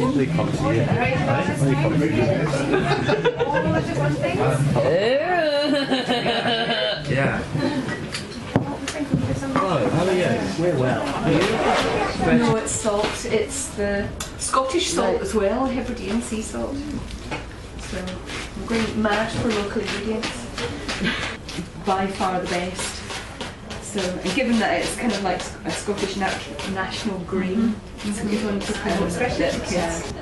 Yeah. Hello, how are you? We're well. No, it's salt. It's the Scottish salt as well, Hebridean sea salt. So I'm going to mash for local ingredients. By far the best. So, and given that it's kind of like a Scottish national green, it's a good one to put on, especially for kids.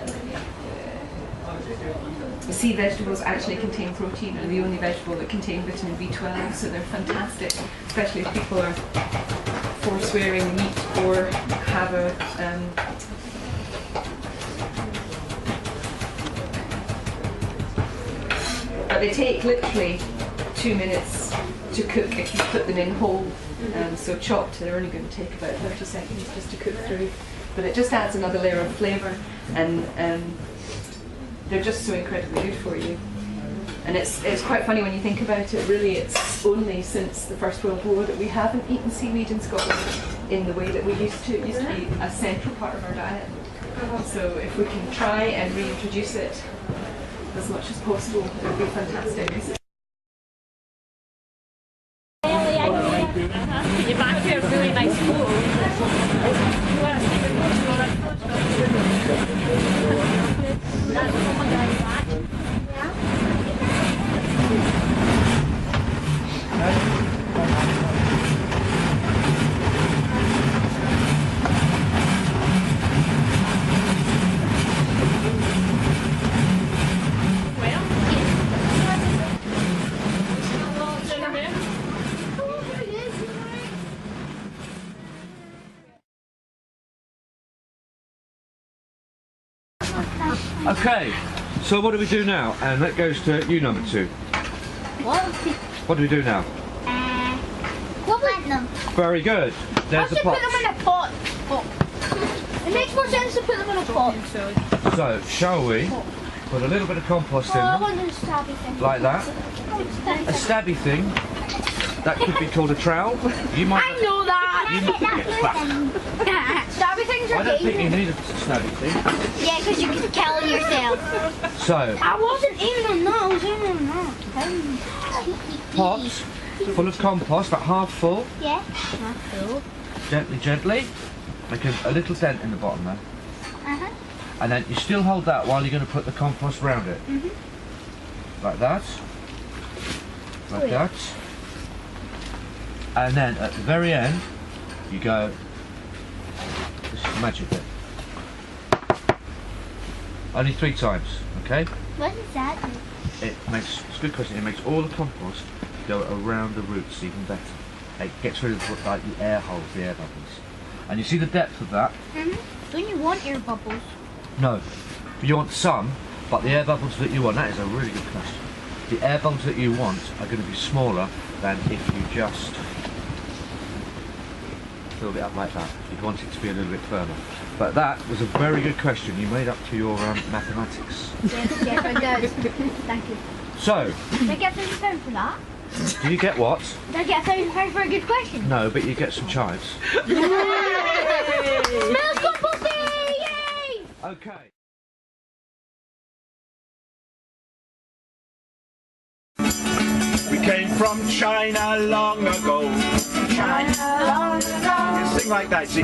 The sea vegetables actually contain protein, are the only vegetable that contain vitamin B12, so they're fantastic, especially if people are forswearing meat or have a but they take literally 2 minutes to cook if you put them in whole. So chopped, they're only going to take about 30 seconds just to cook through. But it just adds another layer of flavour, and they're just so incredibly good for you. And it's quite funny when you think about it. Really, it's only since the First World War that we haven't eaten seaweed in Scotland in the way that we used to. It used to be a central part of our diet. So if we can try and reintroduce it as much as possible, it would be fantastic. You're back here, really nice Okay, so what do we do now? And that goes to you, number 2. What do we do now? Plant them. Very good. There's the pot. Put them in a pot. It makes more sense to put them in a pot. So, shall we put a little bit of compost in I them, want a stabby thing. like that? A stabby thing. That could be called a trowel. You might. I know that. Stabby things I are don't think you dangerous. need a stabby thing. Yeah, because you can kill yourself. So, I wasn't aiming on that. I was aiming on that. pot full of compost, about half full. Yeah. Gently, gently. Make a little dent in the bottom there. And then you still hold that while you're going to put the compost round it. Like that. Like that. And then at the very end, you go, this is the magic bit. Only 3 times, okay? What does that do? It's a good question, it makes all the compost go around the roots even better. It gets rid of like the air holes, the air bubbles. And you see the depth of that? Don't you want air bubbles? No. You want some, but the air bubbles that you want, that is a really good question. The air bubbles that you want are going to be smaller than if you just filled it up like that. You'd want it to be a little bit firmer. But that was a very good question. You made up to your mathematics. Yes, I did. Thank you. So, Did I get £1,000 for that? do you get what? Did I get £1,000 for a good question? No, but you get some chives. Smells composty! Yay! Okay. We came from China long ago. China long ago. You sing like that. See,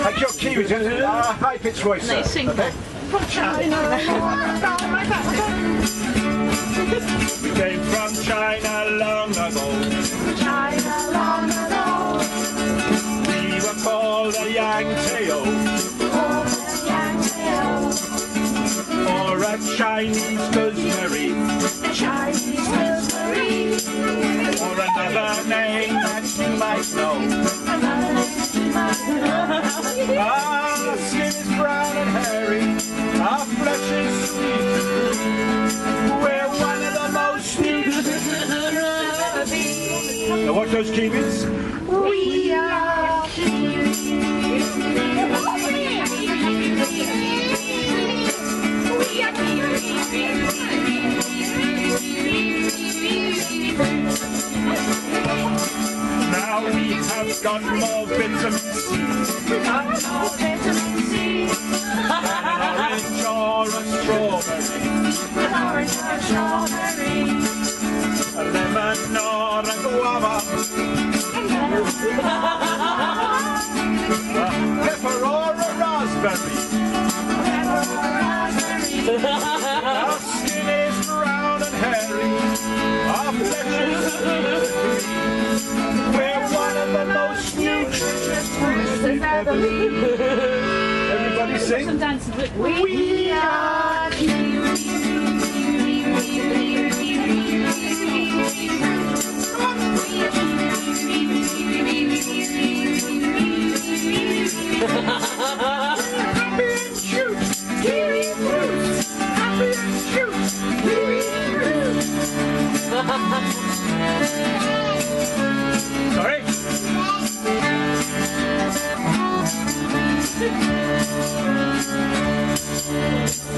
like your key was high pitched voice. Nice, sing that. From China long ago. Like that. We came from China long ago. China long ago. We were called a Yang-Teo. Or a Chinese gooseberry. A Chinese gooseberry. Or another name that you might know. Our skin is brown and hairy. Our flesh is sweet. We're one of the most nutritious ever been. Now watch those kiwis. We are kiwis. We are kiwis. Now we have got more vitamin C. We got more vitamin C. An orange a lemon or a guava, a pepper or a raspberry. Our skin is brown and hairy, our flesh is green. We're one of the most nutritious fruits we've ever seen. Everybody sing. Some dancing with We are happy and cute, kiwi fruit. Happy and cute, kiwi fruit. Sorry?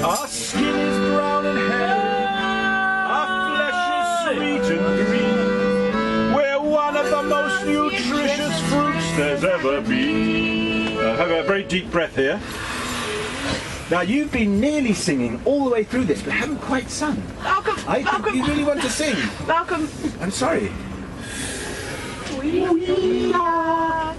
Our skin is brown and hairy, our flesh is sweet and green. We're one of the most nutritious fruits there's ever been. Have a very deep breath here. Now you've been nearly singing all the way through this, but haven't quite sung. Malcolm, I think you really want to sing. Malcolm. I'm sorry. We are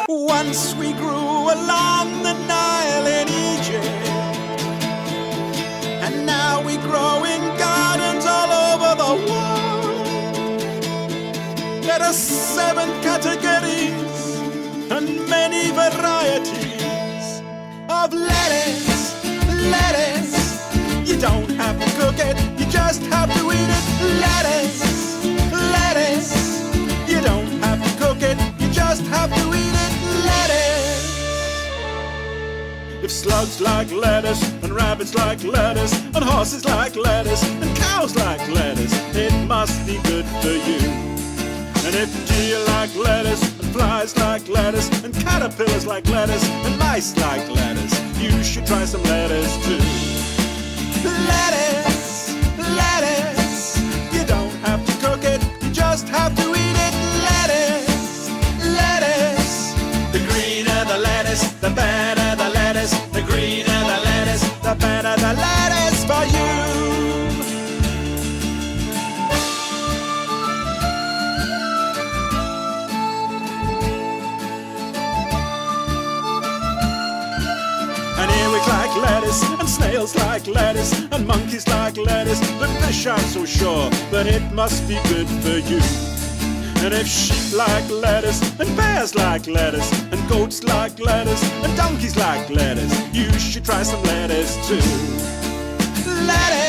Once we grew along the Nile in Egypt, and now we grow in gardens all over the world. There are 7 categories and many varieties of lettuce. Lettuce, you don't have to cook it, you just have to eat it. Lettuce, lettuce, you don't have to cook it, you just have to eat it. Lettuce. If slugs like lettuce, and rabbits like lettuce, and horses like lettuce, and cows like lettuce, it must be good for you. And if deer like lettuce, and flies like lettuce, and caterpillars like lettuce, and mice like lettuce, you should try some lettuce too. Lettuce, lettuce, you don't have to cook it, you just have to eat it. Lettuce, lettuce, the greener the lettuce, the better the lettuce, the greener the lettuce, the better the lettuce for you. And earwigs like lettuce, and snails like lettuce, and monkeys like lettuce, but fish aren't so sure that it must be good for you. And if sheep like lettuce, and bears like lettuce, and goats like lettuce, and donkeys like lettuce, you should try some lettuce too. Lettuce.